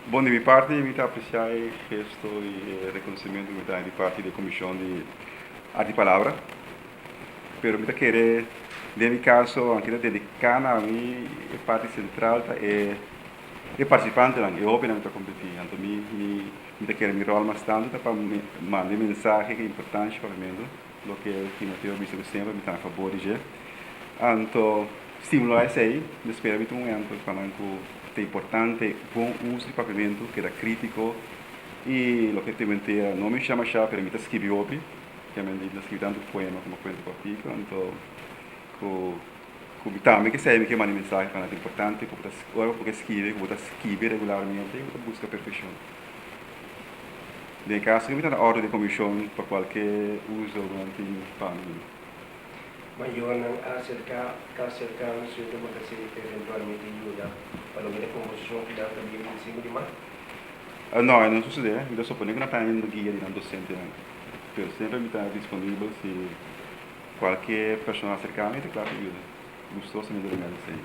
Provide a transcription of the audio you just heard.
Bom, de minha parte, eu apreciar o gesto e reconhecimento de parte da Comissão de Arte e Palavra, pero eu querer, de meu caso, anche dedicar a mim, a parte central é participante, é óbvio que competir, então eu quero meu rol bastante para mandar mensagem que é importante para mim, o que eu visto sempre, me está a favor de então, estimular isso aí, espero que um ano falando que é importante, bom uso de papimento, que era crítico, e o que te mentira, não me chama chá, pero me escrevi opi, que me escrevi tanto poema como cuento partido, então, também que sabe que manda mensagem para importante, porque escreve, que escreve regularmente, e busca perfeição. De caso, que me está na ordem de comissão para qualquer uso durante a pandemia. Mayor ng acercar no suyo magkasi eventualmente ayuda para may composição que dá também em cima de mais. Não, não sucede. Eu suponho que não está indo guia de docente. Pero sempre está disponível se qualquer pessoa acercar-me, claro que ajuda. Gostou, se me deu sim.